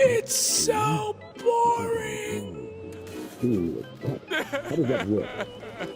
It's so boring.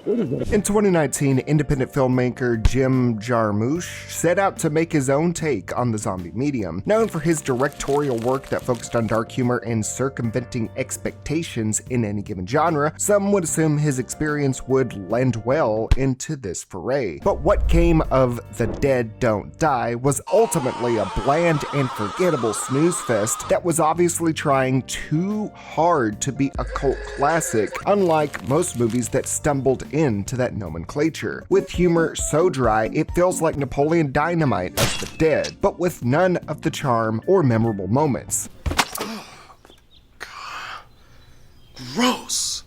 In 2019, independent filmmaker Jim Jarmusch set out to make his own take on the zombie medium. Known for his directorial work that focused on dark humor and circumventing expectations in any given genre, some would assume his experience would lend well into this foray. But what came of The Dead Don't Die was ultimately a bland and forgettable snooze fest that was obviously trying too hard to be a cult classic, unlike most movies that stumbled into that nomenclature. With humor so dry, it feels like Napoleon Dynamite of the Dead, but with none of the charm or memorable moments. Oh, God. Gross.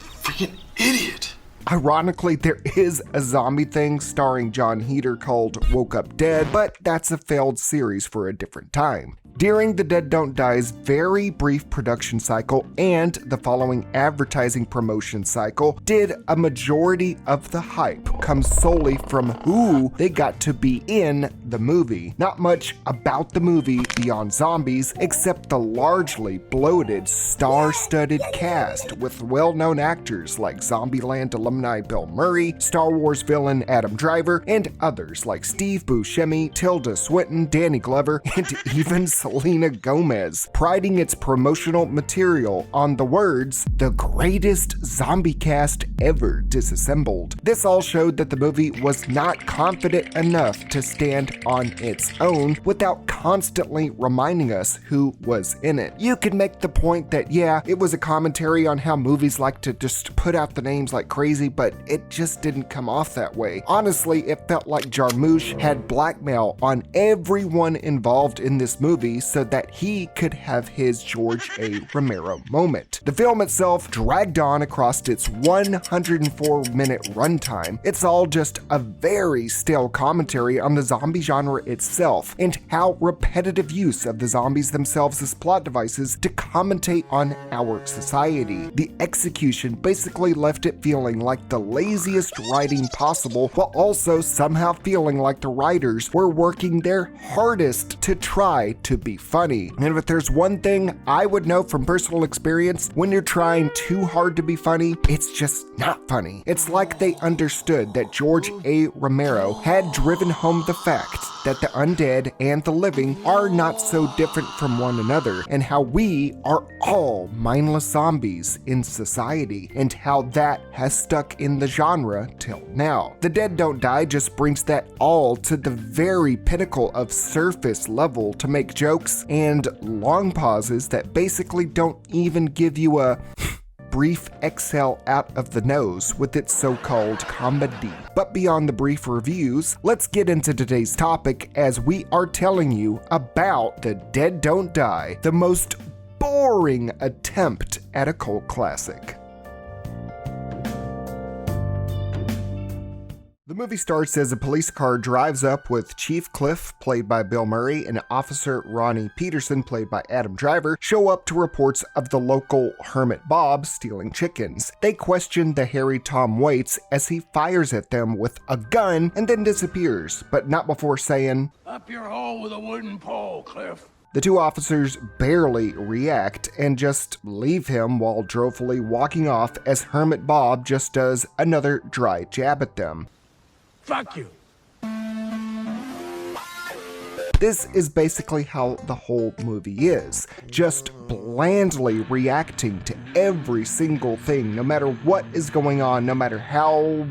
Freaking idiot. Ironically, there is a zombie thing starring John Heder called Woke Up Dead, but that's a failed series for a different time. During The Dead Don't Die's very brief production cycle and the following advertising promotion cycle, did a majority of the hype come solely from who they got to be in the movie. Not much about the movie beyond zombies, except the largely bloated, star-studded cast with well-known actors like Zombieland alumni Bill Murray, Star Wars villain Adam Driver, and others like Steve Buscemi, Tilda Swinton, Danny Glover, and even Selena Gomez, priding its promotional material on the words, "the greatest zombie cast ever disassembled." This all showed that the movie was not confident enough to stand on its own without constantly reminding us who was in it. You could make the point that, yeah, it was a commentary on how movies like to just put out the names like crazy, but it just didn't come off that way. Honestly, it felt like Jarmusch had blackmail on everyone involved in this movie so that he could have his George A. Romero moment. The film itself dragged on across its 104-minute runtime. It's all just a very stale commentary on the zombie genre itself and how repetitive use of the zombies themselves as plot devices to commentate on our society. The execution basically left it feeling like the laziest writing possible, while also somehow feeling like the writers were working their hardest to try to be funny. And if there's one thing I would know from personal experience, when you're trying too hard to be funny, it's just not funny. It's like they understood that George A. Romero had driven home the fact that the undead and the living are not so different from one another, and how we are all mindless zombies in society, and how that has stuck in the genre till now. The Dead Don't Die just brings that all to the very pinnacle of surface level to make jokes and long pauses that basically don't even give you a brief exhale out of the nose with its so-called comedy. But beyond the brief reviews, let's get into today's topic as we are telling you about The Dead Don't Die, the most boring attempt at a cult classic. The movie starts as a police car drives up with Chief Cliff, played by Bill Murray, and Officer Ronnie Peterson, played by Adam Driver, show up to reports of the local Hermit Bob stealing chickens. They question the hairy Tom Waits as he fires at them with a gun and then disappears, but not before saying, "Up your hole with a wooden pole, Cliff." The two officers barely react and just leave him while drolfully walking off as Hermit Bob just does another dry jab at them. Fuck you. This is basically how the whole movie is, just blandly reacting to every single thing, no matter what is going on, no matter how,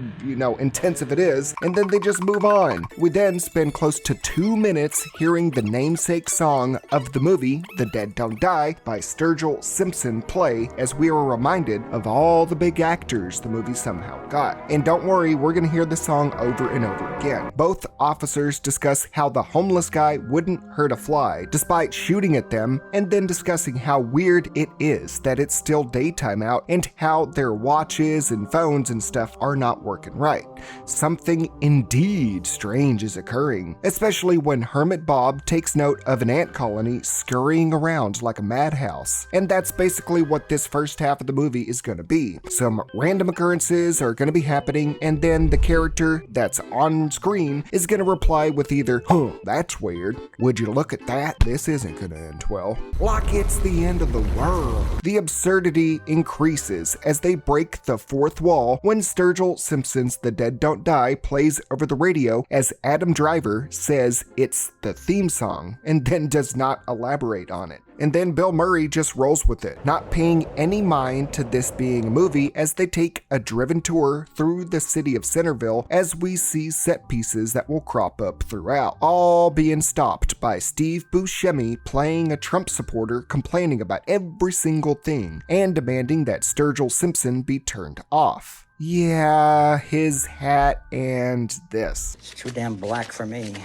intensive it is, and then they just move on. We then spend close to 2 minutes hearing the namesake song of the movie, The Dead Don't Die, by Sturgill Simpson play, as we are reminded of all the big actors the movie somehow got. And don't worry, we're gonna hear the song over and over again. Both officers discuss how the homeless guy wouldn't hurt a fly, despite shooting at them, and then discussing how weird it is that it's still daytime out and how their watches and phones and stuff are not working right. Something indeed strange is occurring, especially when Hermit Bob takes note of an ant colony scurrying around like a madhouse. And that's basically what this first half of the movie is going to be. Some random occurrences are going to be happening, and then the character that's on screen is going to reply with either, "Huh, that's weird," weird. Would you look at that? This isn't gonna end well. Like it's the end of the world. The absurdity increases as they break the fourth wall when Sturgill Simpson's The Dead Don't Die plays over the radio as Adam Driver says it's the theme song and then does not elaborate on it. And then Bill Murray just rolls with it, not paying any mind to this being a movie as they take a driven tour through the city of Centerville as we see set pieces that will crop up throughout, all being stopped by Steve Buscemi playing a Trump supporter complaining about every single thing and demanding that Sturgill Simpson be turned off. Yeah, his hat and this. It's too damn black for me.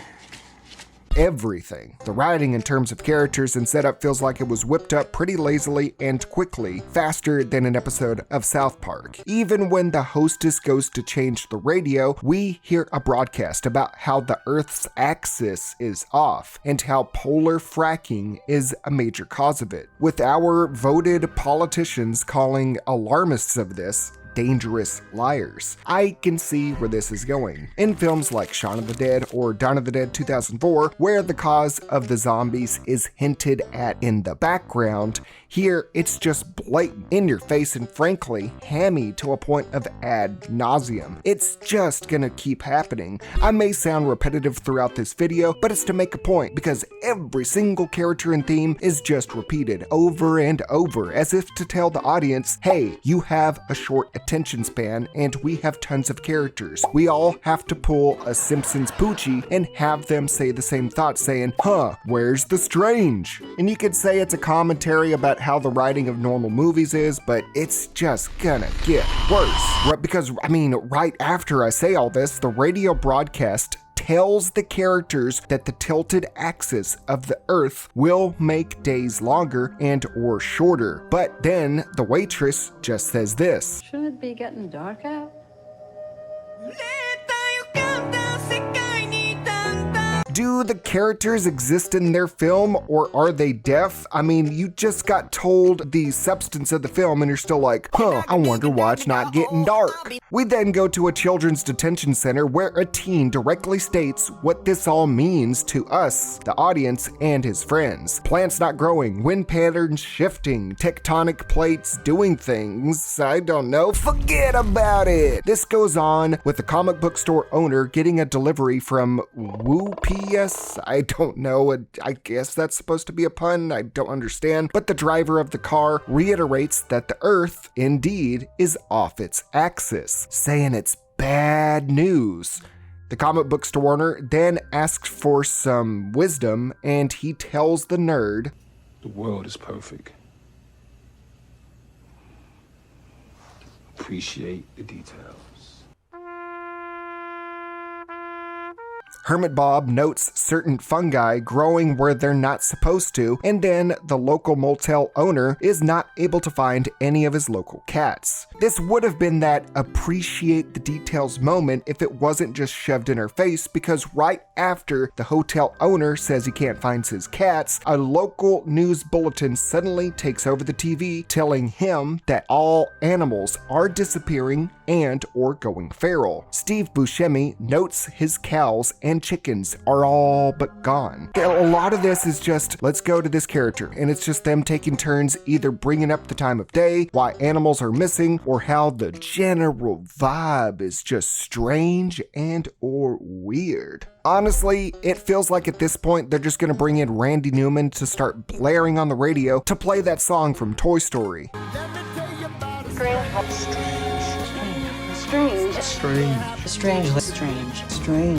Everything. The writing in terms of characters and setup feels like it was whipped up pretty lazily and quickly, faster than an episode of South Park. Even when the hostess goes to change the radio, we hear a broadcast about how the Earth's axis is off and how polar fracking is a major cause of it, with our voted politicians calling alarmists of this dangerous liars. I can see where this is going. In films like Shaun of the Dead or Dawn of the Dead 2004, where the cause of the zombies is hinted at in the background, here it's just blatant, in your face, and frankly, hammy to a point of ad nauseum. It's just gonna keep happening. I may sound repetitive throughout this video, but it's to make a point because every single character and theme is just repeated over and over as if to tell the audience, hey, you have a short attention span and we have tons of characters. We all have to pull a Simpsons Poochie and have them say the same thought saying, huh, where's the strange? And you could say it's a commentary about how the writing of normal movies is, but it's just gonna get worse. Because, right after I say all this, the radio broadcast tells the characters that the tilted axis of the Earth will make days longer and or shorter. But then the waitress just says this. Shouldn't it be getting dark out? Do the characters exist in their film or are they deaf? You just got told the substance of the film and you're still like, I wonder why it's not getting dark. We then go to a children's detention center where a teen directly states what this all means to us, the audience, and his friends. Plants not growing, wind patterns shifting, tectonic plates doing things, I don't know, forget about it. This goes on with the comic book store owner getting a delivery from Yes, I don't know. I guess that's supposed to be a pun. I don't understand. But the driver of the car reiterates that the Earth, indeed, is off its axis, saying it's bad news. The comic book store owner then asks for some wisdom, and he tells the nerd, The world is perfect. Appreciate the details. Hermit Bob notes certain fungi growing where they're not supposed to, and then the local motel owner is not able to find any of his local cats. This would have been that appreciate the details moment if it wasn't just shoved in her face, because right after the hotel owner says he can't find his cats, a local news bulletin suddenly takes over the TV telling him that all animals are disappearing and or going feral. Steve Buscemi notes his cows and chickens are all but gone. A lot of this is just, let's go to this character, and it's just them taking turns either bringing up the time of day, why animals are missing, or how the general vibe is just strange and or weird. Honestly, it feels like at this point they're just gonna bring in Randy Newman to start blaring on the radio to play that song from Toy Story. Strange.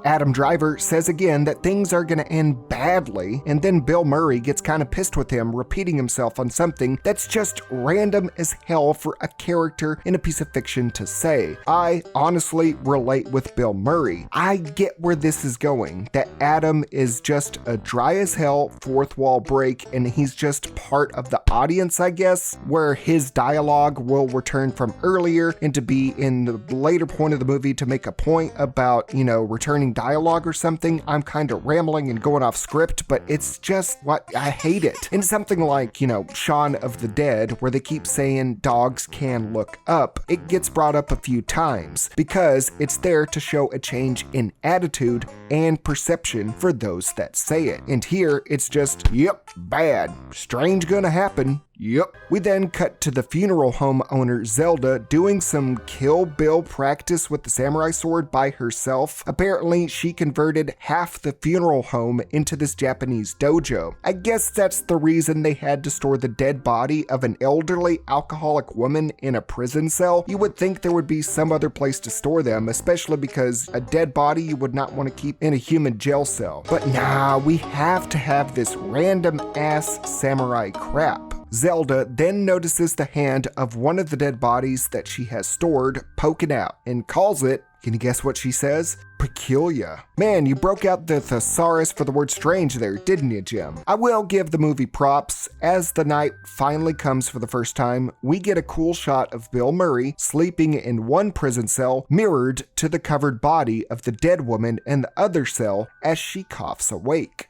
Adam Driver says again that things are gonna end badly, and then Bill Murray gets kind of pissed with him, repeating himself on something that's just random as hell for a character in a piece of fiction to say. I honestly relate with Bill Murray. I get where this is going, that Adam is just a dry as hell fourth wall break, and he's just part of the audience, I guess, where his dialogue will return from earlier and to be in the later point of the movie to make a point about, returning dialogue or something. I'm kind of rambling and going off script, but it's just what I hate it. In something like, Shaun of the Dead, where they keep saying dogs can look up, it gets brought up a few times because it's there to show a change in attitude and perception for those that say it. And here it's just, yep, bad, strange gonna happen. Yep. We then cut to the funeral home owner Zelda doing some Kill Bill practice with the samurai sword by herself. Apparently, she converted half the funeral home into this Japanese dojo. I guess that's the reason they had to store the dead body of an elderly alcoholic woman in a prison cell. You would think there would be some other place to store them, especially because a dead body you would not want to keep in a human jail cell. But nah, we have to have this random ass samurai crap. Zelda then notices the hand of one of the dead bodies that she has stored poking out and calls it, can you guess what she says? Peculiar. Man, you broke out the thesaurus for the word strange there, didn't you, Jim? I will give the movie props. As the night finally comes for the first time, we get a cool shot of Bill Murray sleeping in one prison cell mirrored to the covered body of the dead woman in the other cell as she coughs awake.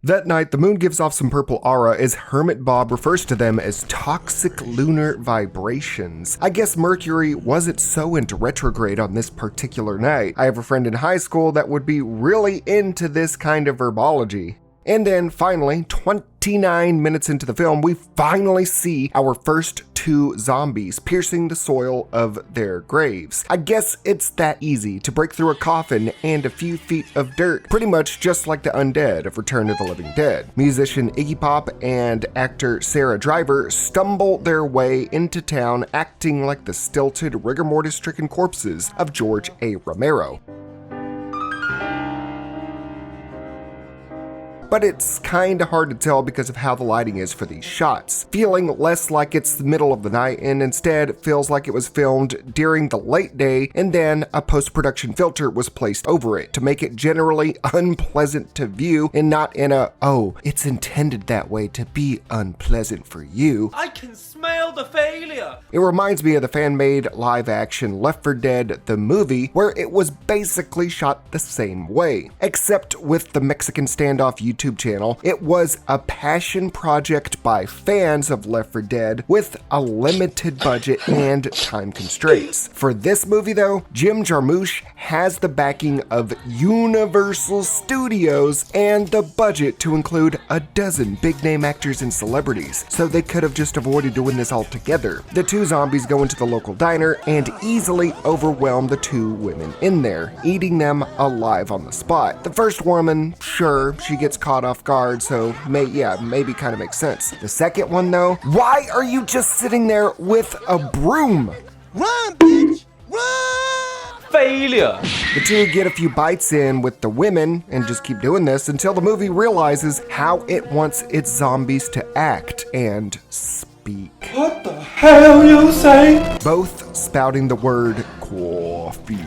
That night, the moon gives off some purple aura as Hermit Bob refers to them as toxic lunar vibrations. I guess Mercury wasn't so into retrograde on this particular night. I have a friend in high school that would be really into this kind of verbology. And then finally, 29 minutes into the film, we finally see our first two zombies piercing the soil of their graves. I guess it's that easy to break through a coffin and a few feet of dirt, pretty much just like the undead of Return of the Living Dead. Musician Iggy Pop and actor Sarah Driver stumble their way into town acting like the stilted, rigor mortis-stricken corpses of George A. Romero. But it's kinda hard to tell because of how the lighting is for these shots, feeling less like it's the middle of the night and instead feels like it was filmed during the late day and then a post-production filter was placed over it to make it generally unpleasant to view and not in a, oh, it's intended that way to be unpleasant for you. I can smell the failure! It reminds me of the fan-made live-action Left 4 Dead the movie, where it was basically shot the same way, except with the Mexican Standoff YouTube channel. It was a passion project by fans of Left 4 Dead with a limited budget and time constraints. For this movie though, Jim Jarmusch has the backing of Universal Studios and the budget to include a dozen big-name actors and celebrities, so they could have just avoided doing this altogether. The two zombies go into the local diner and easily overwhelm the two women in there, eating them alive on the spot. The first woman, sure, she gets caught off guard, so maybe kind of makes sense. The second one though, why are you just sitting there with a broom? Run, bitch! Run! Failure! The two get a few bites in with the women and just keep doing this until the movie realizes how it wants its zombies to act and speak. What the hell you say? Both spouting the word coffee,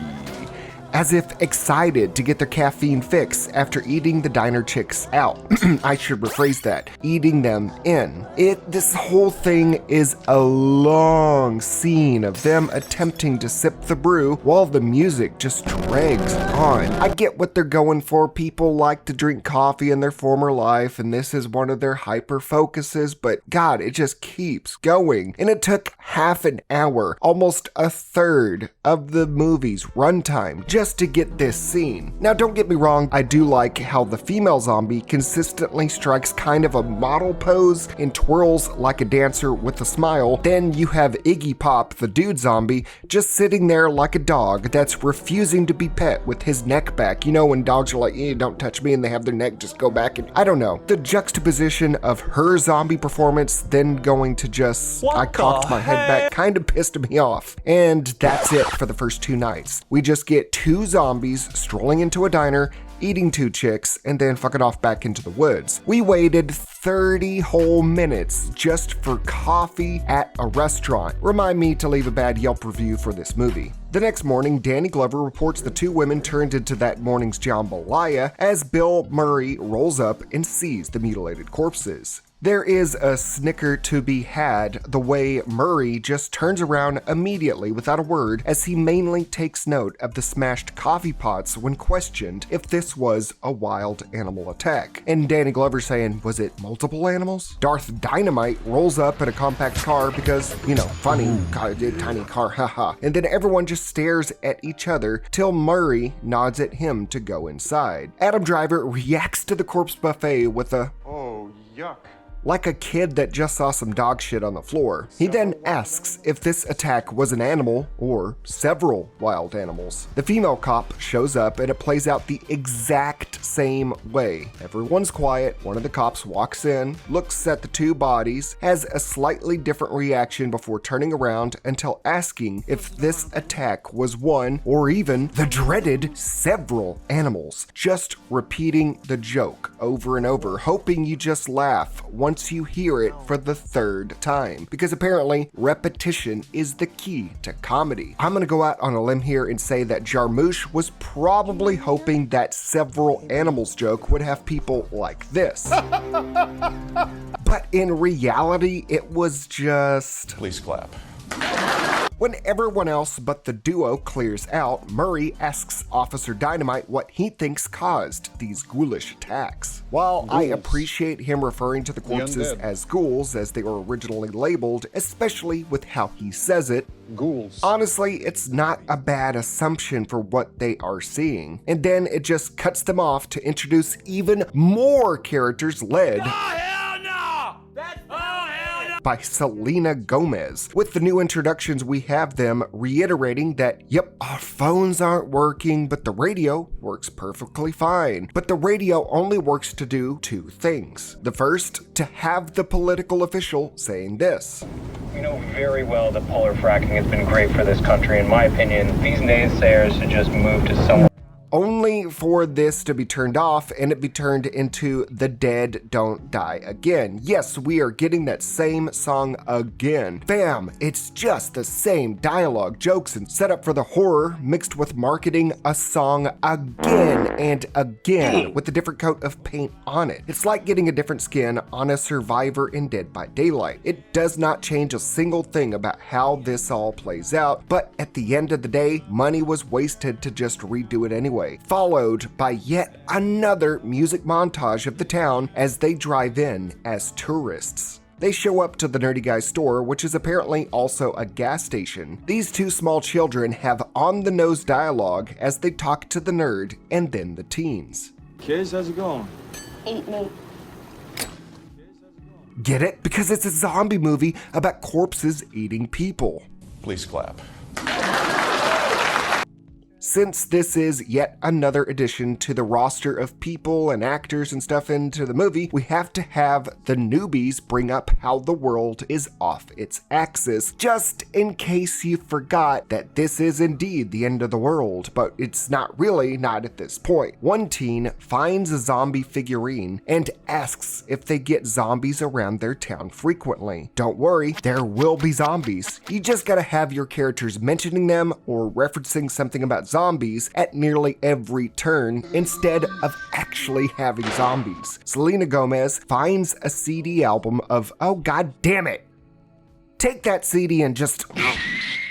as if excited to get their caffeine fix after eating the diner chicks out. I should rephrase that. Eating them in. This whole thing is a long scene of them attempting to sip the brew while the music just drags on. I get what they're going for. People like to drink coffee in their former life, and this is one of their hyper focuses, but God, it just keeps going. And it took half an hour, almost a third of the movie's runtime, just to get this scene. Now don't get me wrong, I do like how the female zombie consistently strikes kind of a model pose and twirls like a dancer with a smile. Then you have Iggy Pop, the dude zombie, just sitting there like a dog that's refusing to be pet with his neck back. You know when dogs are like, don't touch me, and they have their neck just go back, and I don't know. The juxtaposition of her zombie performance then going to just, I cocked my head back, kind of pissed me off. And that's it for the first two nights. We just get two zombies strolling into a diner, eating two chicks, and then fucking off back into the woods. We waited 30 whole minutes just for coffee at a restaurant. Remind me to leave a bad Yelp review for this movie. The next morning, Danny Glover reports the two women turned into that morning's jambalaya as Bill Murray rolls up and sees the mutilated corpses. There is a snicker to be had the way Murray just turns around immediately without a word as he mainly takes note of the smashed coffee pots when questioned if this was a wild animal attack. And Danny Glover saying, was it multiple animals? Darth Dynamite rolls up in a compact car because, funny, tiny car, haha. And then everyone just stares at each other till Murray nods at him to go inside. Adam Driver reacts to the corpse buffet with a, "Oh, yuck," like a kid that just saw some dog shit on the floor. He then asks if this attack was an animal or several wild animals. The female cop shows up and it plays out the exact same way. Everyone's quiet, one of the cops walks in, looks at the two bodies, has a slightly different reaction before turning around until asking if this attack was one or even the dreaded several animals, just repeating the joke over and over, hoping you just laugh once you hear it for the third time, because apparently repetition is the key to comedy. I'm gonna go out on a limb here and say that Jarmusch was probably hoping that several animals joke would have people like this. But in reality, it was just... Please clap. When everyone else but the duo clears out, Murray asks Officer Dynamite what he thinks caused these ghoulish attacks. While I appreciate him referring to the corpses as ghouls as they were originally labeled, especially with how he says it, Ghouls. honestly, it's not a bad assumption for what they are seeing. And then it just cuts them off to introduce even more characters led by Selena Gomez. With the new introductions, we have them reiterating that, yep, our phones aren't working, but the radio works perfectly fine. But the radio only works to do two things. The first, to have the political official saying this. We know very well that polar fracking has been great for this country. In my opinion, these naysayers should just move to somewhere. Only for this to be turned off and it be turned into The Dead Don't Die Again. Yes, we are getting that same song again. Bam! It's just the same dialogue, jokes, and setup for the horror mixed with marketing a song again and again with a different coat of paint on it. It's like getting a different skin on a survivor in Dead by Daylight. It does not change a single thing about how this all plays out, but at the end of the day, money was wasted to just redo it anyway. Followed by yet another music montage of the town as they drive in as tourists. They show up to the nerdy guy's store, which is apparently also a gas station. These two small children have on-the-nose dialogue as they talk to the nerd and then the teens. Kids, how's it going? Eat me. Get it? Because it's a zombie movie about corpses eating people. Please clap. Since this is yet another addition to the roster of people and actors and stuff into the movie, we have to have the newbies bring up how the world is off its axis, just in case you forgot that this is indeed the end of the world, but it's not really, not at this point. One teen finds a zombie figurine and asks if they get zombies around their town frequently. Don't worry, there will be zombies. You just gotta have your characters mentioning them or referencing something about zombies at nearly every turn instead of actually having zombies. Selena Gomez finds a CD album of, oh god damn it, take that CD and just...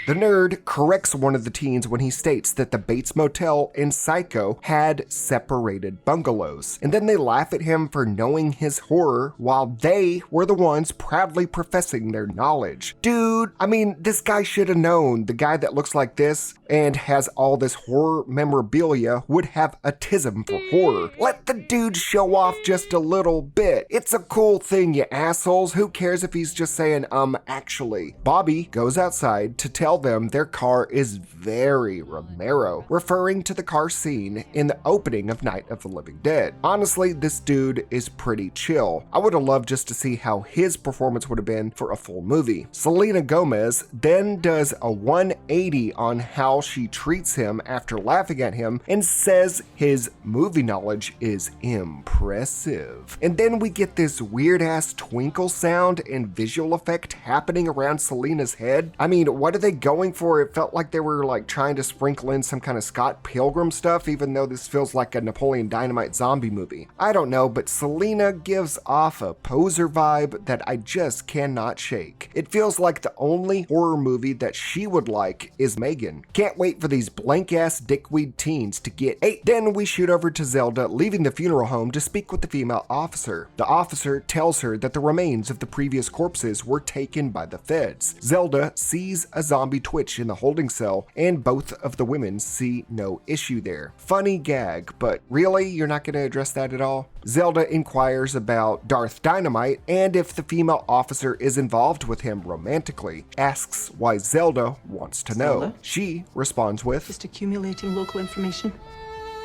The nerd corrects one of the teens when he states that the Bates Motel in Psycho had separated bungalows, and then they laugh at him for knowing his horror while they were the ones proudly professing their knowledge. Dude, I mean, this guy should have known the guy that looks like this and has all this horror memorabilia would have autism for horror. Let the dude show off just a little bit. It's a cool thing, you assholes. Who cares if he's just saying, actually. Bobby goes outside to tell them their car is very Romero, referring to the car scene in the opening of Night of the Living Dead. Honestly, this dude is pretty chill. I would have loved just to see how his performance would have been for a full movie. Selena Gomez then does a 180 on how how she treats him after laughing at him and says his movie knowledge is impressive. And then we get this weird ass twinkle sound and visual effect happening around Selena's head. I mean, what are they going for? It felt like they were like trying to sprinkle in some kind of Scott Pilgrim stuff, even though this feels like a Napoleon Dynamite zombie movie. I don't know, but Selena gives off a poser vibe that I just cannot shake. It feels like the only horror movie that she would like is Megan. Can't wait for these blank ass dickweed teens to get 8. Then we shoot over to Zelda leaving the funeral home to speak with the female officer. The officer tells her that the remains of the previous corpses were taken by the feds. Zelda sees a zombie twitch in the holding cell, and both of the women see no issue there. Funny gag, but really, you're not going to address that at all? Zelda inquires about Darth Dynamite and if the female officer is involved with him romantically, asks why Zelda wants to know. Zelda? She responds with, Just accumulating local information.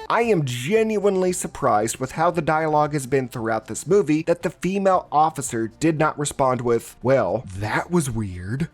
I am genuinely surprised with how the dialogue has been throughout this movie that the female officer did not respond with, well, that was weird.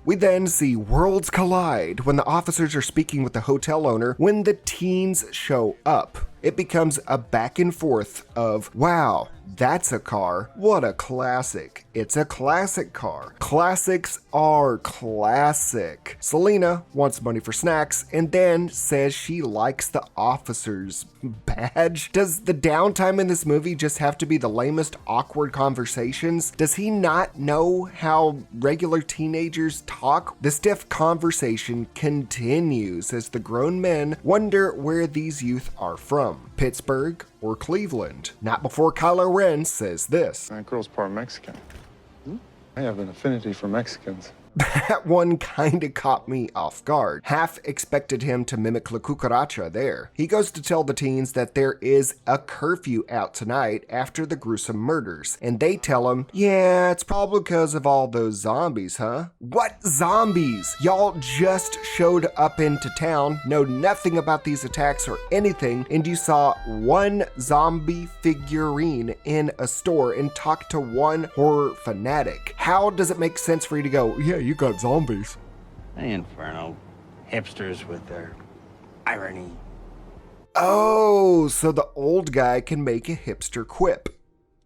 We then see worlds collide when the officers are speaking with the hotel owner when the teens show up. It becomes a back and forth of, wow, that's a car. What a classic. It's a classic car. Classics are classic. Selena wants money for snacks and then says she likes the officer's badge. Does the downtime in this movie just have to be the lamest awkward conversations? Does he not know how regular teenagers talk? The stiff conversation continues as the grown men wonder where these youth are from. Pittsburgh or Cleveland. Not before Kylo Ren says this. That girl's part Mexican. I have an affinity for Mexicans. That one kinda caught me off guard. Half expected him to mimic La Cucaracha there. He goes to tell the teens that there is a curfew out tonight after the gruesome murders, and they tell him, yeah, it's probably because of all those zombies, huh? What zombies? Y'all just showed up into town, know nothing about these attacks or anything, and you saw one zombie figurine in a store and talked to one horror fanatic. How does it make sense for you to go, yeah, you got zombies? Hey, Inferno. Hipsters with their irony. Oh, so the old guy can make a hipster quip.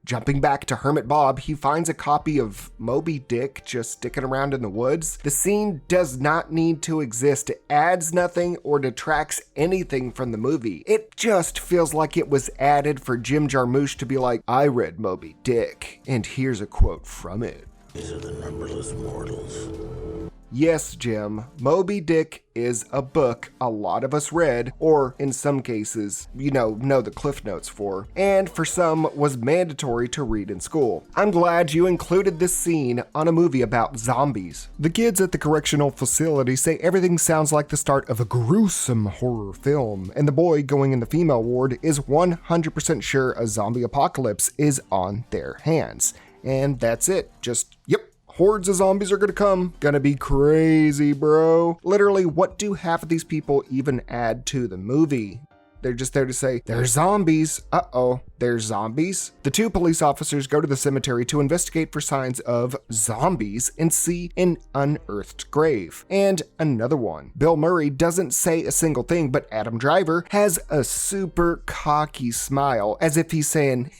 Jumping back to Hermit Bob, he finds a copy of Moby Dick just sticking around in the woods. The scene does not need to exist. It adds nothing or detracts anything from the movie. It just feels like it was added for Jim Jarmusch to be like, I read Moby Dick, and here's a quote from it. These are the numberless mortals. Yes, Jim, Moby Dick is a book a lot of us read, or in some cases, know the cliff notes for, and for some was mandatory to read in school. I'm glad you included this scene on a movie about zombies. The kids at the correctional facility say everything sounds like the start of a gruesome horror film, and the boy going in the female ward is 100% sure a zombie apocalypse is on their hands. And that's it. Just, yep. Hordes of zombies are gonna come. Gonna be crazy, bro. Literally, what do half of these people even add to the movie? They're just there to say, there's zombies. Uh-oh, there's zombies. The two police officers go to the cemetery to investigate for signs of zombies and see an unearthed grave. And another one. Bill Murray doesn't say a single thing, but Adam Driver has a super cocky smile as if he's saying,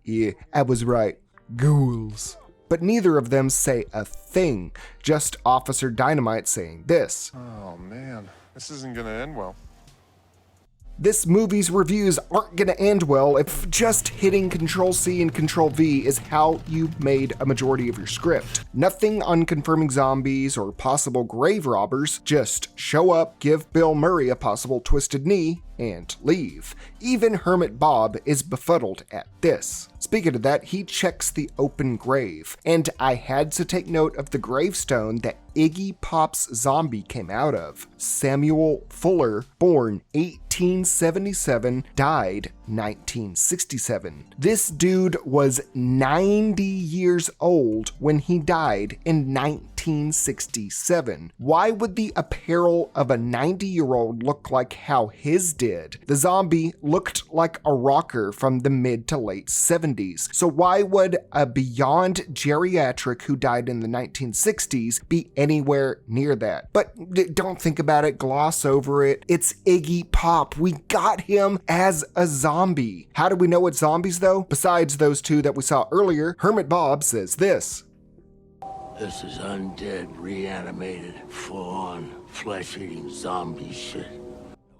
yeah, I was right. Ghouls. But neither of them say a thing, just Officer Dynamite saying this. Oh man, this isn't gonna end well. This movie's reviews aren't gonna end well if just hitting Control-C and Control-V is how you made a majority of your script. Nothing on confirming zombies or possible grave robbers, just show up, give Bill Murray a possible twisted knee, and leave. Even Hermit Bob is befuddled at this. Speaking of that, he checks the open grave, and I had to take note of the gravestone that Iggy Pop's zombie came out of. Samuel Fuller, born 1877, died 1967. This dude was 90 years old when he died in 19 1967. Why would the apparel of a 90-year-old look like how his did? The zombie looked like a rocker from the mid to late 70s. So why would a beyond geriatric who died in the 1960s be anywhere near that? But don't think about it, gloss over it. It's Iggy Pop. We got him as a zombie. How do we know it's zombies though? Besides those two that we saw earlier, Hermit Bob says this. This is undead, reanimated, full-on, flesh-eating zombie shit.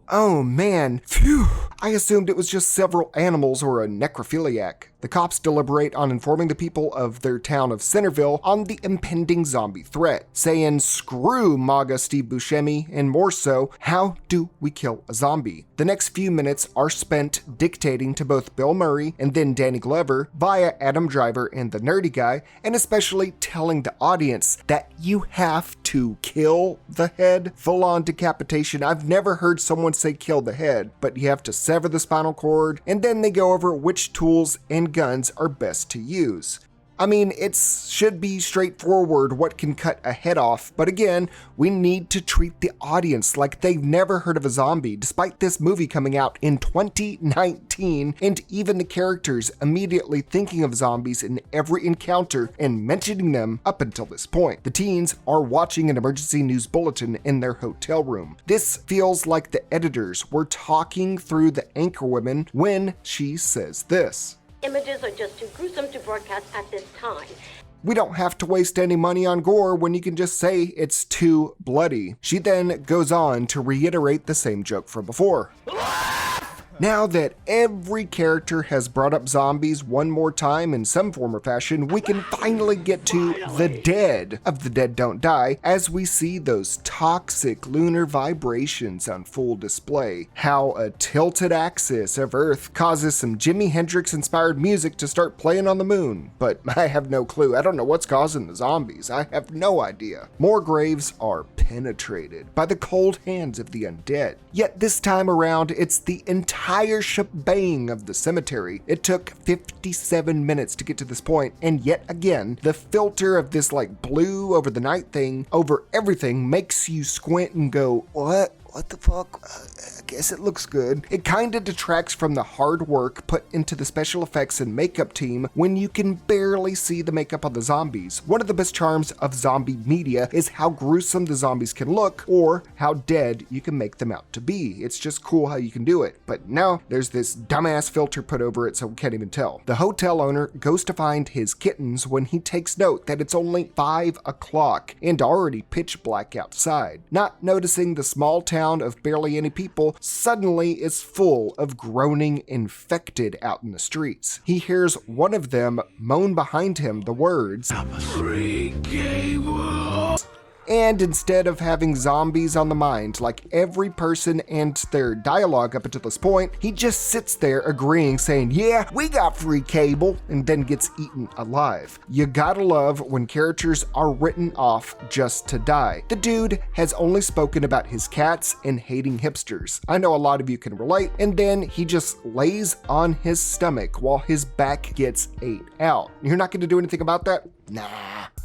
Oh man, phew. I assumed it was just several animals or a necrophiliac. The cops deliberate on informing the people of their town of Centerville on the impending zombie threat, saying screw MAGA Steve Buscemi, and more so, how do we kill a zombie? The next few minutes are spent dictating to both Bill Murray and then Danny Glover via Adam Driver and the nerdy guy, and especially telling the audience that you have to kill the head. Full-on decapitation. I've never heard someone say kill the head, but you have to sever the spinal cord, and then they go over which tools and guns are best to use. I mean, it should be straightforward what can cut a head off, but again, we need to treat the audience like they've never heard of a zombie, despite this movie coming out in 2019, and even the characters immediately thinking of zombies in every encounter and mentioning them up until this point. The teens are watching an emergency news bulletin in their hotel room. This feels like the editors were talking through the anchorwoman when she says this. Images are just too gruesome to broadcast at this time. We don't have to waste any money on gore when you can just say it's too bloody. She then goes on to reiterate the same joke from before. Now that every character has brought up zombies one more time in some form or fashion, we can finally get to the dead of the Dead Don't Die as we see those toxic lunar vibrations on full display. How a tilted axis of Earth causes some Jimi Hendrix inspired music to start playing on the moon. But I have no clue. I don't know what's causing the zombies. I have no idea. More graves are penetrated by the cold hands of the undead. Yet this time around, it's the entire shebang of the cemetery. It took 57 minutes to get to this point, and yet again, the filter of this like blue over the night thing over everything makes you squint and go, what? What the fuck? I guess it looks good. It kinda detracts from the hard work put into the special effects and makeup team when you can barely see the makeup on the zombies. One of the best charms of zombie media is how gruesome the zombies can look or how dead you can make them out to be. It's just cool how you can do it. But now there's this dumbass filter put over it so we can't even tell. The hotel owner goes to find his kittens when he takes note that it's only 5 o'clock and already pitch black outside. Not noticing the small town of barely any people suddenly is full of groaning infected out in the streets. He hears one of them moan behind him the words, "Free gay world." And instead of having zombies on the mind like every person and their dialogue up until this point, he just sits there agreeing, saying, yeah, we got free cable, and then gets eaten alive. You gotta love when characters are written off just to die. The dude has only spoken about his cats and hating hipsters. I know a lot of you can relate, and then he just lays on his stomach while his back gets ate out. You're not gonna do anything about that? Nah.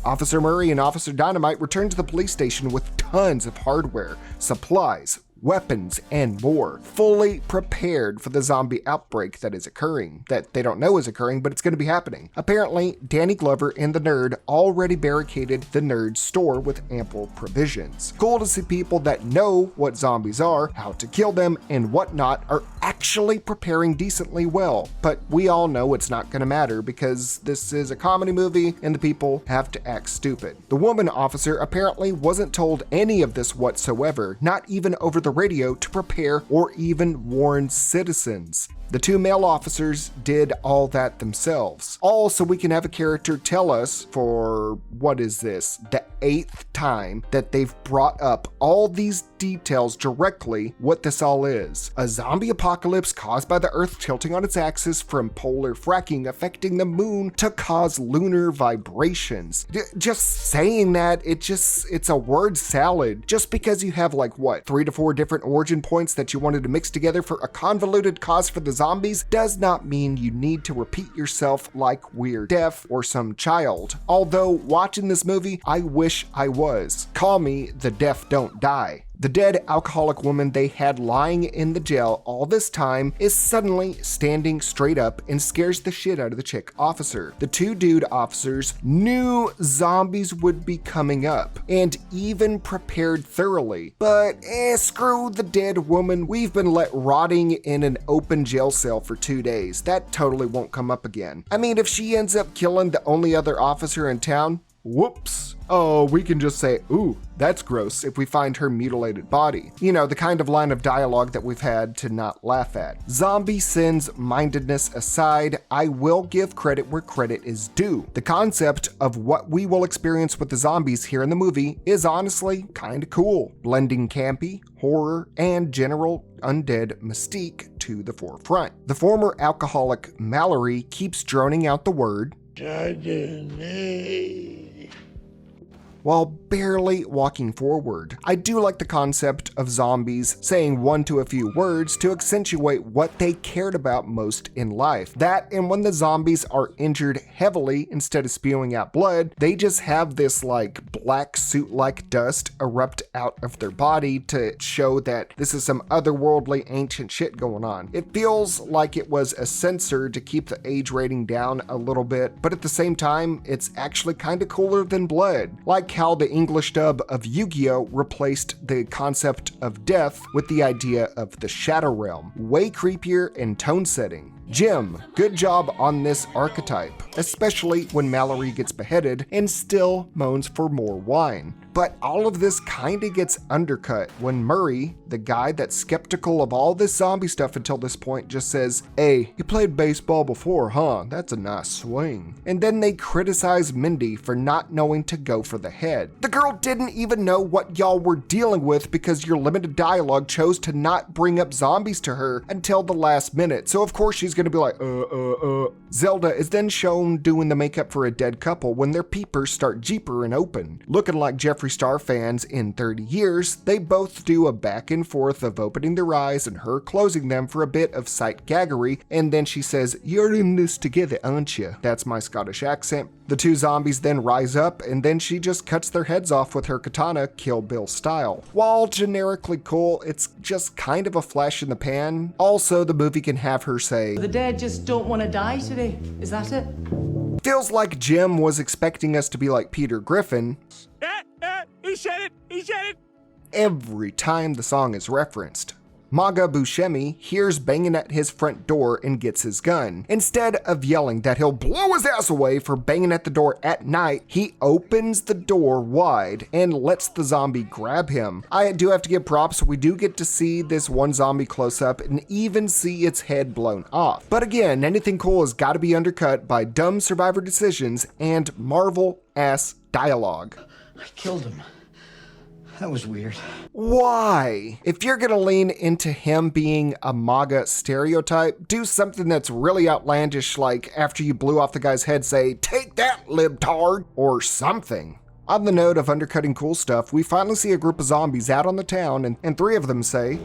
Officer Murray and Officer Dynamite return to the police station with tons of hardware, supplies, weapons, and more, fully prepared for the zombie outbreak that is occurring, that they don't know is occurring, but it's going to be happening. Apparently, Danny Glover and the nerd already barricaded the nerd's store with ample provisions. Cool to see people that know what zombies are, how to kill them, and whatnot are actually preparing decently well, but we all know it's not going to matter because this is a comedy movie and the people have to act stupid. The woman officer apparently wasn't told any of this whatsoever, not even over the radio to prepare or even warn citizens. The two male officers did all that themselves. All so we can have a character tell us for, what is this, the 8th time that they've brought up all these details directly what this all is. A zombie apocalypse caused by the Earth tilting on its axis from polar fracking affecting the moon to cause lunar vibrations. Just saying that, it's a word salad. Just because you have like what, 3 to 4 different origin points that you wanted to mix together for a convoluted cause for the zombies does not mean you need to repeat yourself like we're deaf or some child. Although watching this movie, I wish I was. Call me the deaf don't die. The dead alcoholic woman they had lying in the jail all this time is suddenly standing straight up and scares the shit out of the chick officer. The two dude officers knew zombies would be coming up and even prepared thoroughly. But screw the dead woman. We've been let rotting in an open jail cell for 2 days. That totally won't come up again. I mean, if she ends up killing the only other officer in town, whoops. Oh, we can just say, ooh, that's gross if we find her mutilated body. You know, the kind of line of dialogue that we've had to not laugh at. Zombie sins mindedness aside, I will give credit where credit is due. The concept of what we will experience with the zombies here in the movie is honestly kinda cool, blending campy, horror, and general undead mystique to the forefront. The former alcoholic Mallory keeps droning out the word while barely walking forward. I do like the concept of zombies saying one to a few words to accentuate what they cared about most in life. That, and when the zombies are injured heavily instead of spewing out blood, they just have this like black suit-like dust erupt out of their body to show that this is some otherworldly ancient shit going on. It feels like it was a censor to keep the age rating down a little bit, but at the same time, it's actually kind of cooler than blood. Like how the English dub of Yu-Gi-Oh! Replaced the concept of death with the idea of the Shadow Realm. Way creepier in tone setting. Jim, good job on this archetype, especially when Mallory gets beheaded and still moans for more wine. But all of this kinda gets undercut when Murray, the guy that's skeptical of all this zombie stuff until this point, just says, "Hey, you played baseball before, huh? That's a nice swing." And then they criticize Mindy for not knowing to go for the head. The girl didn't even know what y'all were dealing with because your limited dialogue chose to not bring up zombies to her until the last minute. So of course she's gonna be like, Zelda is then shown doing the makeup for a dead couple when their peepers start jeepering open. Looking like Jeffree Star fans in 30 years, they both do a back and forth of opening their eyes and her closing them for a bit of sight gaggery, and then she says, "You're in this together, aren't you?" That's my Scottish accent. The two zombies then rise up, and then she just cuts their heads off with her katana, Kill Bill style. While generically cool, it's just kind of a flash in the pan. Also, the movie can have her say, The dead just don't want to die today. Is that it? Feels like Jim was expecting us to be like Peter Griffin. He said it! He said it! Every time the song is referenced. Maga Buscemi hears banging at his front door and gets his gun. Instead of yelling that he'll blow his ass away for banging at the door at night, he opens the door wide and lets the zombie grab him. I do have to give props. We do get to see this one zombie close up and even see its head blown off. But again, anything cool has got to be undercut by dumb survivor decisions and Marvel-ass dialogue. I killed him. That was weird. Why? If you're gonna lean into him being a MAGA stereotype, do something that's really outlandish, like after you blew off the guy's head, say, "Take that, libtard," or something. On the note of undercutting cool stuff, we finally see a group of zombies out on the town, and three of them say,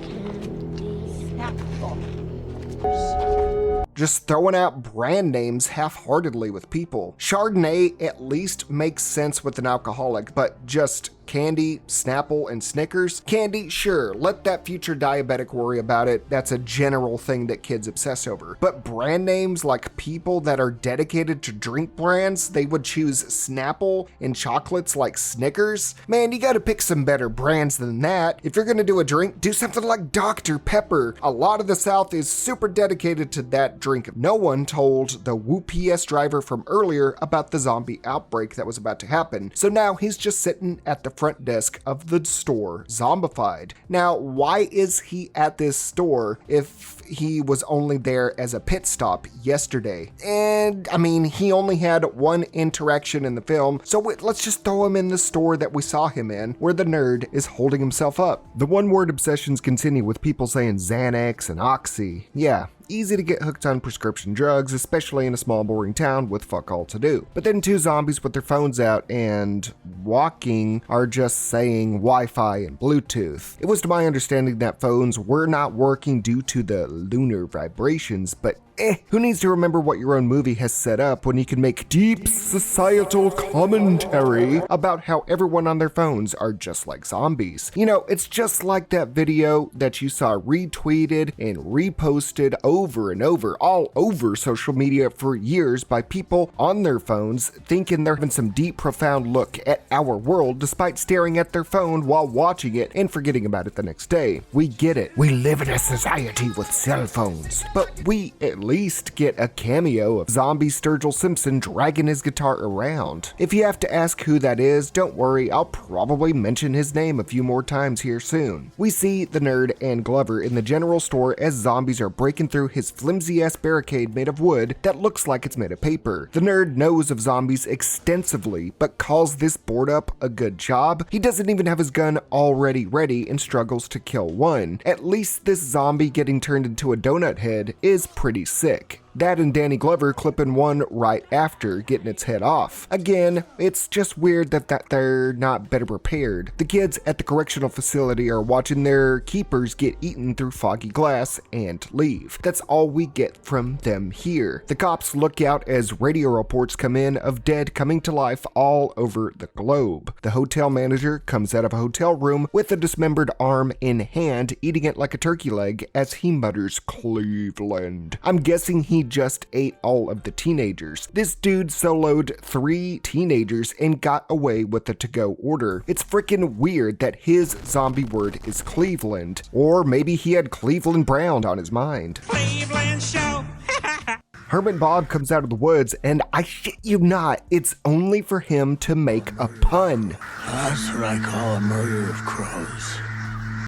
just throwing out brand names half-heartedly with people. Chardonnay at least makes sense with an alcoholic, but just Candy, Snapple, and Snickers? Candy, sure, let that future diabetic worry about it. That's a general thing that kids obsess over. But brand names like people that are dedicated to drink brands, they would choose Snapple and chocolates like Snickers? Man, you gotta pick some better brands than that. If you're gonna do a drink, do something like Dr. Pepper. A lot of the South is super dedicated to that drink. No one told the UPS driver from earlier about the zombie outbreak that was about to happen. So now he's just sitting at the front desk of the store, zombified. Now, why is he at this store if he was only there as a pit stop yesterday? And I mean, he only had one interaction in the film, so let's just throw him in the store that we saw him in, where the nerd is holding himself up. The one-word obsessions continue with people saying Xanax and Oxy. Yeah, easy to get hooked on prescription drugs, especially in a small boring town with fuck all to do. But then two zombies with their phones out and walking are just saying Wi-Fi and Bluetooth. It was to my understanding that phones were not working due to the lunar vibrations, but who needs to remember what your own movie has set up when you can make deep societal commentary about how everyone on their phones are just like zombies? You know, it's just like that video that you saw retweeted and reposted over and over, all over social media for years by people on their phones thinking they're having some deep, profound look at our world despite staring at their phone while watching it and forgetting about it the next day. We get it. We live in a society with cell phones, but we at least get a cameo of zombie Sturgill Simpson dragging his guitar around. If you have to ask who that is, don't worry, I'll probably mention his name a few more times here soon. We see the nerd and Glover in the general store as zombies are breaking through his flimsy-ass barricade made of wood that looks like it's made of paper. The nerd knows of zombies extensively, but calls this board up a good job. He doesn't even have his gun already ready and struggles to kill one. At least this zombie getting turned into a donut head is pretty sick. That and Danny Glover clipping one right after getting its head off. Again, it's just weird that they're not better prepared. The kids at the correctional facility are watching their keepers get eaten through foggy glass and leave. That's all we get from them here. The cops look out as radio reports come in of dead coming to life all over the globe. The hotel manager comes out of a hotel room with a dismembered arm in hand, eating it like a turkey leg as he mutters Cleveland. I'm guessing he just ate all of the teenagers. This dude soloed 3 teenagers and got away with a to-go order. It's freaking weird that his zombie word is Cleveland, or maybe he had Cleveland Brown on his mind. Cleveland show. Herman Bob comes out of the woods, and I shit you not, it's only for him to make a pun. That's what I call a murder of crows.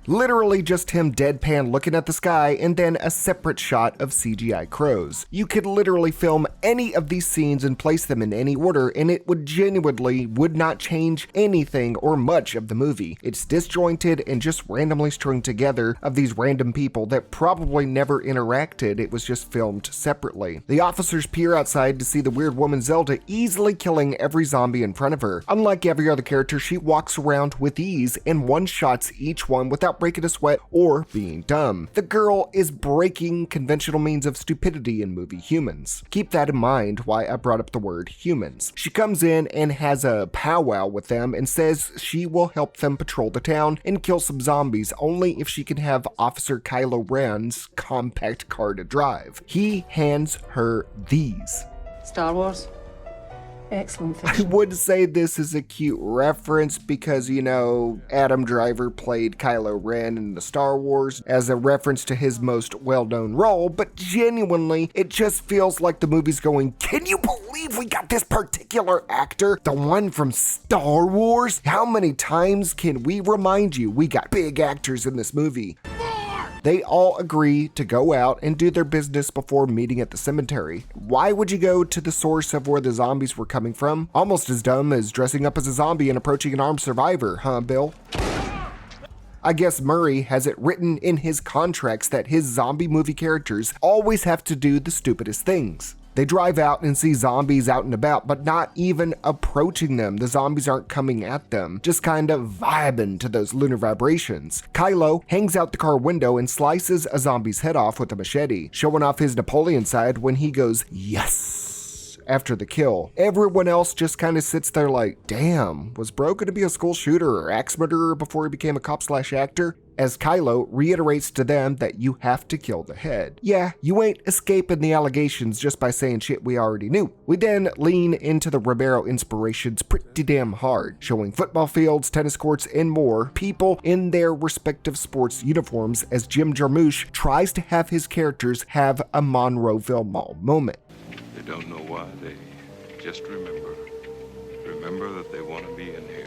Literally just him deadpan looking at the sky and then a separate shot of CGI crows. You could literally film any of these scenes and place them in any order and it would genuinely would not change anything or much of the movie. It's disjointed and just randomly strung together of these random people that probably never interacted. It was just filmed separately. The officers peer outside to see the weird woman Zelda easily killing every zombie in front of her. Unlike every other character, she walks around with ease and one-shots each one without breaking a sweat or being dumb. The girl is breaking conventional means of stupidity in movie humans. Keep that in mind why I brought up the word humans. She comes in and has a powwow with them and says she will help them patrol the town and kill some zombies only if she can have Officer Kylo Ren's compact car to drive. He hands her these. Star Wars. Excellent I fiction. would say this is a cute reference because, you know, Adam Driver played Kylo Ren in the Star Wars as a reference to his most well-known role, but genuinely, it just feels like the movie's going, can you believe we got this particular actor? The one from Star Wars? How many times can we remind you we got big actors in this movie? They all agree to go out and do their business before meeting at the cemetery. Why would you go to the source of where the zombies were coming from? Almost as dumb as dressing up as a zombie and approaching an armed survivor, huh, Bill? I guess Murray has it written in his contracts that his zombie movie characters always have to do the stupidest things. They drive out and see zombies out and about, but not even approaching them. The zombies aren't coming at them, just kind of vibing to those lunar vibrations. Kylo hangs out the car window and slices a zombie's head off with a machete, showing off his Napoleon side when he goes, yes, after the kill. Everyone else just kind of sits there like, damn, was bro gonna be a school shooter or axe murderer before he became a cop/actor? As Kylo reiterates to them that you have to kill the head. Yeah, you ain't escaping the allegations just by saying shit we already knew. We then lean into the Romero inspirations pretty damn hard, showing football fields, tennis courts, and more, people in their respective sports uniforms as Jim Jarmusch tries to have his characters have a Monroeville Mall moment. They don't know why, they just remember that they want to be in here.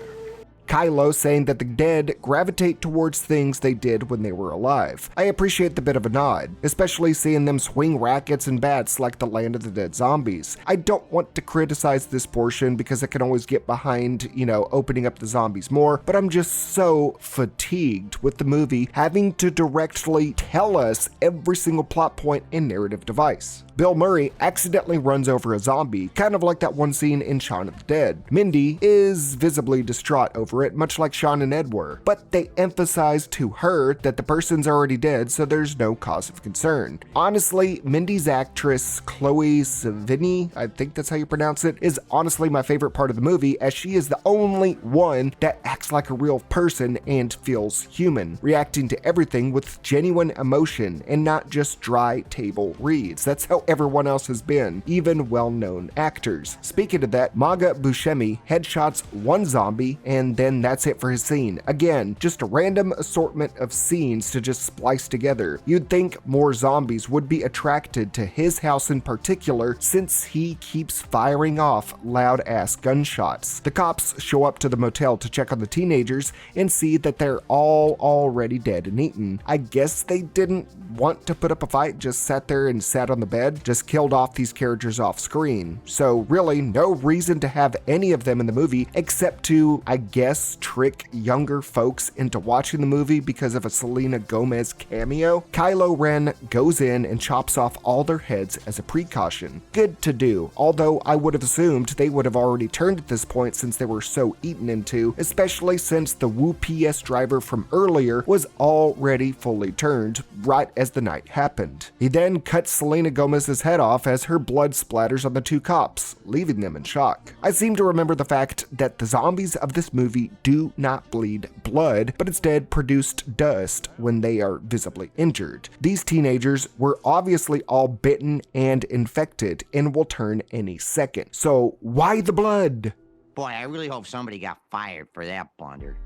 Kylo saying that the dead gravitate towards things they did when they were alive. I appreciate the bit of a nod, especially seeing them swing rackets and bats like the Land of the Dead zombies. I don't want to criticize this portion because I can always get behind, opening up the zombies more, but I'm just so fatigued with the movie having to directly tell us every single plot point and narrative device. Bill Murray accidentally runs over a zombie, kind of like that one scene in Shaun of the Dead. Mindy is visibly distraught over it, much like Shaun and Ed were, but they emphasize to her that the person's already dead, so there's no cause of concern. Honestly, Mindy's actress, Chloe Sevigny, I think that's how you pronounce it, is honestly my favorite part of the movie, as she is the only one that acts like a real person and feels human, reacting to everything with genuine emotion and not just dry table reads. That's how everyone else has been, even well-known actors. Speaking of that, Maga Buscemi headshots one zombie, and then that's it for his scene. Again, just a random assortment of scenes to just splice together. You'd think more zombies would be attracted to his house in particular, since he keeps firing off loud-ass gunshots. The cops show up to the motel to check on the teenagers and see that they're all already dead and eaten. I guess they didn't want to put up a fight, just sat there and sat on the bed, just killed off these characters off screen. So really, no reason to have any of them in the movie except to, I guess, trick younger folks into watching the movie because of a Selena Gomez cameo. Kylo Ren goes in and chops off all their heads as a precaution. Good to do, although I would have assumed they would have already turned at this point since they were so eaten into, especially since the Woo PS driver from earlier was already fully turned right as the night happened. He then cuts Selena Gomez's head off as her blood splatters on the two cops, leaving them in shock. I seem to remember the fact that the zombies of this movie do not bleed blood, but instead produced dust when they are visibly injured. These teenagers were obviously all bitten and infected and will turn any second. So why the blood? Boy, I really hope somebody got fired for that blunder.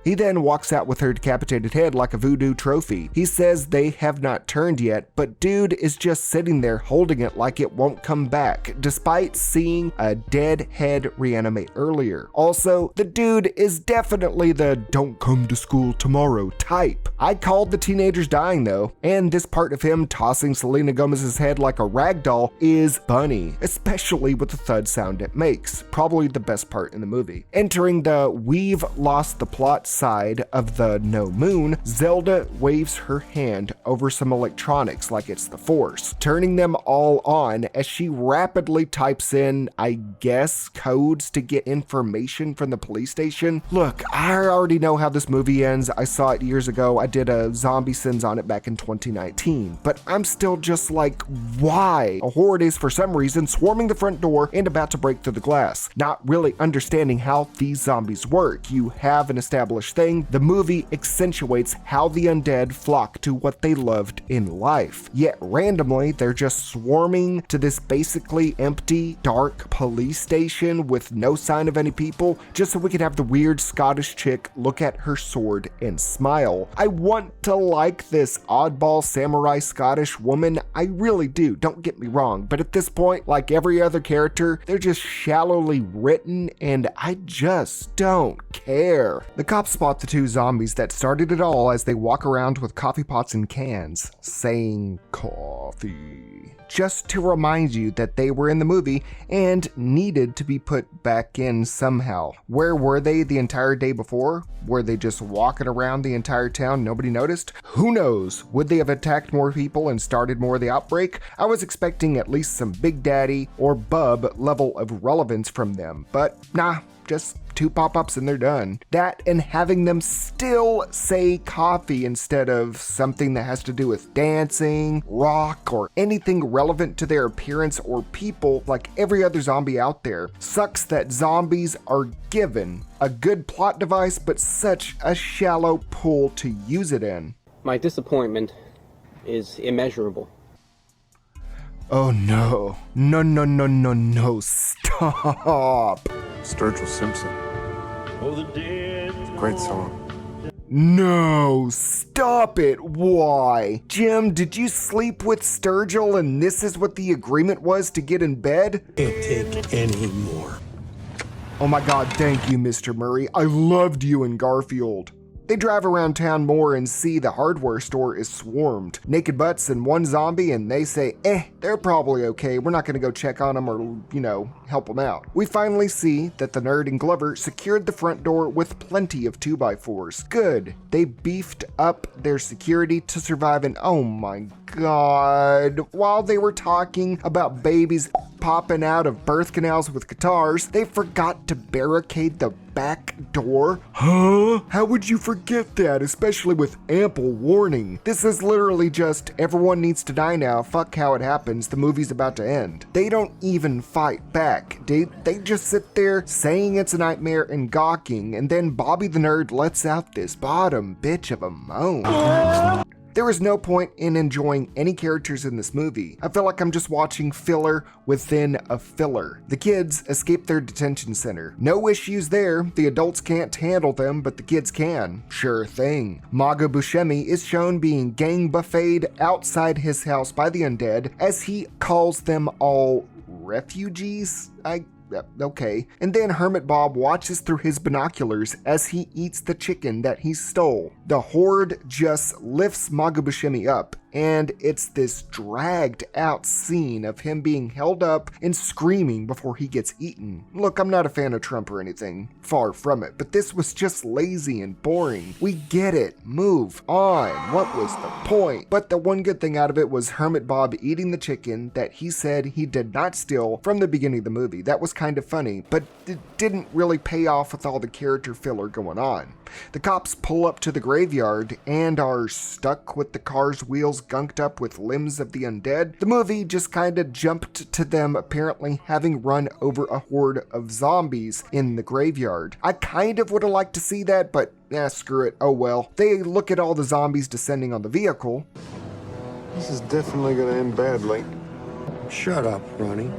He then walks out with her decapitated head like a voodoo trophy. He says they have not turned yet, but dude is just sitting there holding it like it won't come back, despite seeing a dead head reanimate earlier. Also, the dude is definitely the don't come to school tomorrow type. I called the teenagers dying though, and this part of him tossing Selena Gomez's head like a rag doll is funny, especially with the thud sound it makes. Probably the best part in the movie. Entering the we've lost the plot side of the no moon, Zelda waves her hand over some electronics like it's the Force, turning them all on as she rapidly types in, I guess, codes to get information from the police station. Look, I already know how this movie ends. I saw it years ago. I did a zombie sins on it back in 2019, but I'm still just like, why? A horde is for some reason swarming the front door and about to break through the glass, not really understanding how these zombies work. You have an established thing. The movie accentuates how the undead flock to what they loved in life. Yet randomly, they're just swarming to this basically empty, dark police station with no sign of any people, just so we could have the weird Scottish chick look at her sword and smile. I want to like this oddball samurai Scottish woman. I really do, don't get me wrong, but at this point, like every other character, they're just shallowly written and I just don't care. The cops spot the two zombies that started it all as they walk around with coffee pots and cans, saying coffee, just to remind you that they were in the movie and needed to be put back in somehow. Where were they the entire day before? Were they just walking around the entire town, nobody noticed? Who knows? Would they have attacked more people and started more of the outbreak? I was expecting at least some Big Daddy or Bub level of relevance from them, but nah, just two pop-ups and they're done. That and having them still say coffee instead of something that has to do with dancing, rock, or anything relevant to their appearance or people like every other zombie out there. Sucks that zombies are given a good plot device but such a shallow pool to use it in. My disappointment is immeasurable. Oh no. No, stop. Sturgill Simpson. Great song. No, stop it. Why? Jim, did you sleep with Sturgill and this is what the agreement was to get in bed? Can't take any more. Oh my god, thank you, Mr. Murray. I loved you in Garfield. They drive around town more and see the hardware store is swarmed. Naked butts and one zombie, and they say, they're probably okay. We're not gonna go check on them or, help them out. We finally see that the nerd and Glover secured the front door with plenty of 2x4s. Good. They beefed up their security to survive, and oh my god. While they were talking about babies popping out of birth canals with guitars, they forgot to barricade the back door? Huh? How would you forget that, especially with ample warning? This is literally just, everyone needs to die now, fuck how it happens, the movie's about to end. They don't even fight back. They just sit there saying it's a nightmare and gawking, and then Bobby the Nerd lets out this bottom bitch of a moan. There is no point in enjoying any characters in this movie. I feel like I'm just watching filler within a filler. The kids escape their detention center. No issues there. The adults can't handle them, but the kids can. Sure thing. Maga Buscemi is shown being gang buffeted outside his house by the undead as he calls them all refugees? Okay. And then Hermit Bob watches through his binoculars as he eats the chicken that he stole. The horde just lifts Maga Buscemi up, and it's this dragged out scene of him being held up and screaming before he gets eaten. Look, I'm not a fan of Trump or anything, far from it, but this was just lazy and boring. We get it, move on, what was the point? But the one good thing out of it was Hermit Bob eating the chicken that he said he did not steal from the beginning of the movie. That was kind of funny, but it didn't really pay off with all the character filler going on. The cops pull up to the graveyard and are stuck with the car's wheels gunked up with limbs of the undead. The movie just kind of jumped to them apparently having run over a horde of zombies in the graveyard. I kind of would have liked to see that, but screw it, oh well. They look at all the zombies descending on the vehicle. This is definitely gonna end badly. Shut up, Ronnie.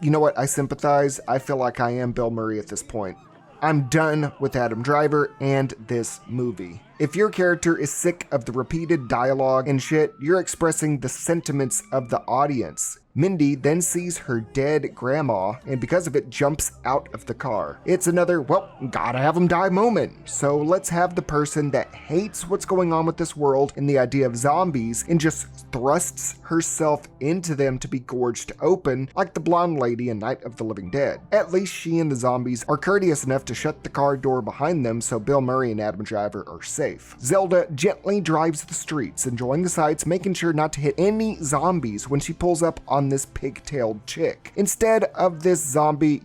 You know what? I sympathize. I feel like I am Bill Murray at this point. I'm done with Adam Driver and this movie. If your character is sick of the repeated dialogue and shit, you're expressing the sentiments of the audience. Mindy then sees her dead grandma and because of it jumps out of the car. It's another, well, gotta have them die moment. So let's have the person that hates what's going on with this world and the idea of zombies and just thrusts herself into them to be gorged open like the blonde lady in Night of the Living Dead. At least she and the zombies are courteous enough to shut the car door behind them so Bill Murray and Adam Driver are safe. Zelda gently drives the streets, enjoying the sights, making sure not to hit any zombies when she pulls up on this pig-tailed chick. Instead of this zombie,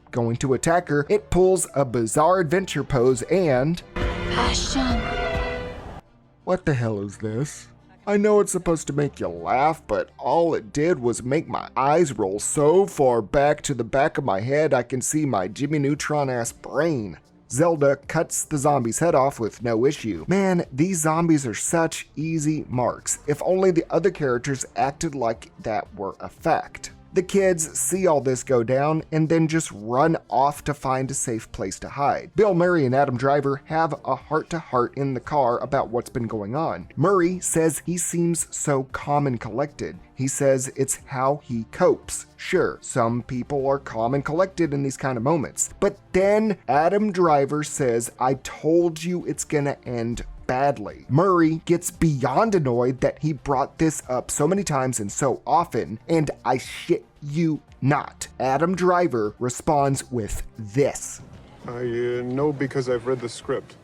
going to attack her, it pulls a bizarre adventure pose and... Passion. What the hell is this? I know it's supposed to make you laugh, but all it did was make my eyes roll so far back to the back of my head I can see my Jimmy Neutron-ass brain. Zelda cuts the zombie's head off with no issue. Man, these zombies are such easy marks. If only the other characters acted like that were a fact. The kids see all this go down and then just run off to find a safe place to hide. Bill Murray and Adam Driver have a heart-to-heart in the car about what's been going on. Murray says he seems so calm and collected. He says it's how he copes. Sure, some people are calm and collected in these kind of moments. But then Adam Driver says, I told you it's gonna end badly. Murray gets beyond annoyed that he brought this up so many times and so often, and I shit you not. Adam Driver responds with this. I know because I've read the script.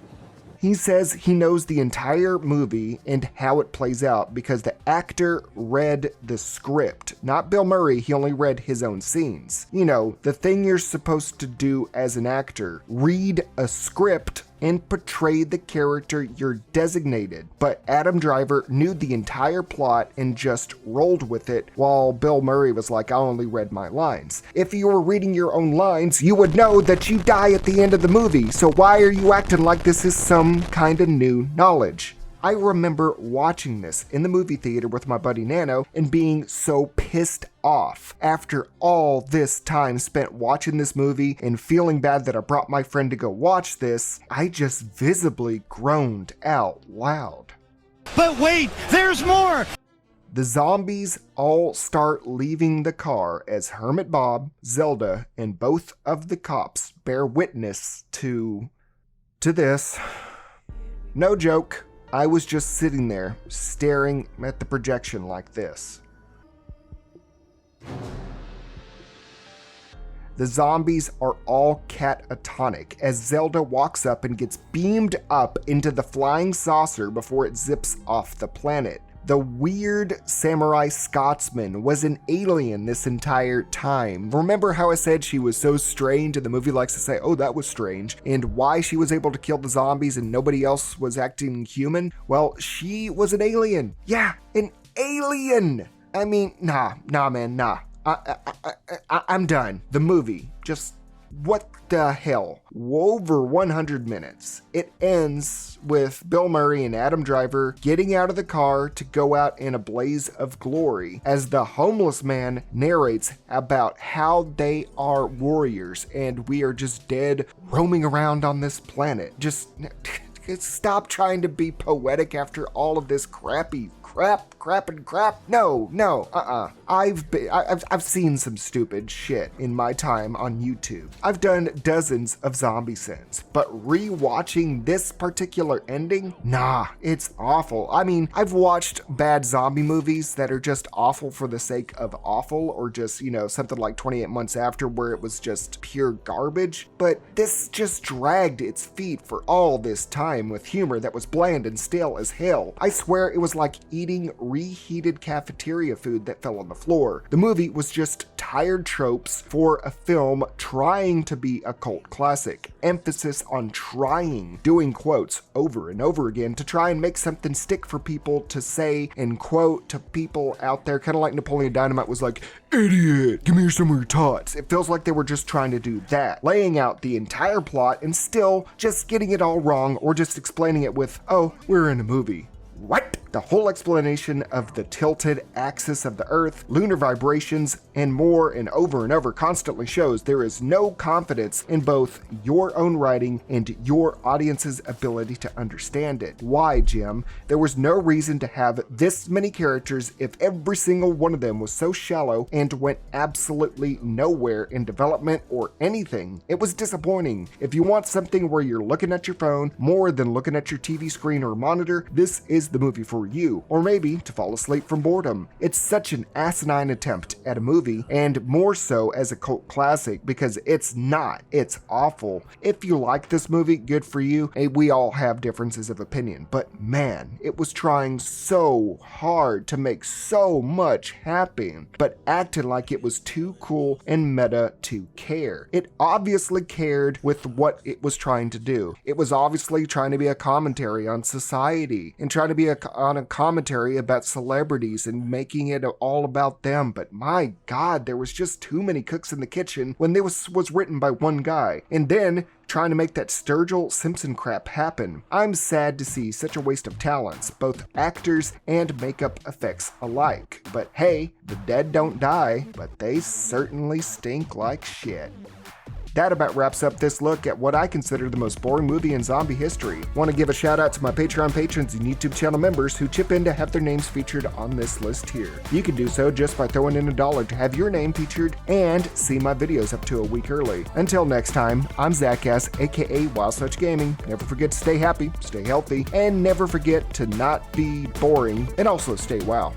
He says he knows the entire movie and how it plays out because the actor read the script. Not Bill Murray, he only read his own scenes. The thing you're supposed to do as an actor. Read a script and portray the character you're designated. But Adam Driver knew the entire plot and just rolled with it, while Bill Murray was like, I only read my lines. If you were reading your own lines, you would know that you die at the end of the movie, so why are you acting like this is some kind of new knowledge? I remember watching this in the movie theater with my buddy Nano and being so pissed off. After all this time spent watching this movie and feeling bad that I brought my friend to go watch this, I just visibly groaned out loud. But wait, there's more! The zombies all start leaving the car as Hermit Bob, Zelda, and both of the cops bear witness to this. No joke, I was just sitting there staring at the projection like this. The zombies are all catatonic as Zelda walks up and gets beamed up into the flying saucer before it zips off the planet. The weird samurai Scotsman was an alien this entire time. Remember how I said she was so strange and the movie likes to say, oh, that was strange, and why she was able to kill the zombies and nobody else was acting human? Well, she was an alien. Yeah, an alien. I mean, nah, man, nah. I'm done. The movie, just what the hell? Over 100 minutes. It ends with Bill Murray and Adam Driver getting out of the car to go out in a blaze of glory as the homeless man narrates about how they are warriors and we are just dead roaming around on this planet. Just stop trying to be poetic after all of this crap. No. I've seen some stupid shit in my time on YouTube. I've done dozens of zombie sins, but rewatching this particular ending, nah, it's awful. I mean, I've watched bad zombie movies that are just awful for the sake of awful, or just, something like 28 Months After where it was just pure garbage, but this just dragged its feet for all this time with humor that was bland and stale as hell. I swear it was like eating reheated cafeteria food that fell on the floor. The movie was just tired tropes for a film trying to be a cult classic. Emphasis on trying, doing quotes over and over again to try and make something stick for people to say and quote to people out there, kind of like Napoleon Dynamite was like, idiot, give me some of your tots. It feels like they were just trying to do that, laying out the entire plot and still just getting it all wrong or just explaining it with, oh, we're in a movie. What? The whole explanation of the tilted axis of the Earth, lunar vibrations, and more and over constantly shows there is no confidence in both your own writing and your audience's ability to understand it. Why, Jim? There was no reason to have this many characters if every single one of them was so shallow and went absolutely nowhere in development or anything. It was disappointing. If you want something where you're looking at your phone more than looking at your TV screen or monitor, this is the movie for you, or maybe to fall asleep from boredom. It's such an asinine attempt at a movie, and more so as a cult classic because it's not. It's awful. If you like this movie, good for you. We all have differences of opinion, but man, it was trying so hard to make so much happen, but acted like it was too cool and meta to care. It obviously cared with what it was trying to do. It was obviously trying to be a commentary on society and trying to be on a commentary about celebrities and making it all about them, but my god, there was just too many cooks in the kitchen when this was written by one guy, and then trying to make that Sturgill Simpson crap happen. I'm sad to see such a waste of talents, both actors and makeup effects alike. But hey, the dead don't die, but they certainly stink like shit. That about wraps up this look at what I consider the most boring movie in zombie history. Want to give a shout out to my Patreon patrons and YouTube channel members who chip in to have their names featured on this list here. You can do so just by throwing in $1 to have your name featured and see my videos up to a week early. Until next time, I'm Zach S, aka Wild Such Gaming. Never forget to stay happy, stay healthy, and never forget to not be boring, and also stay wow.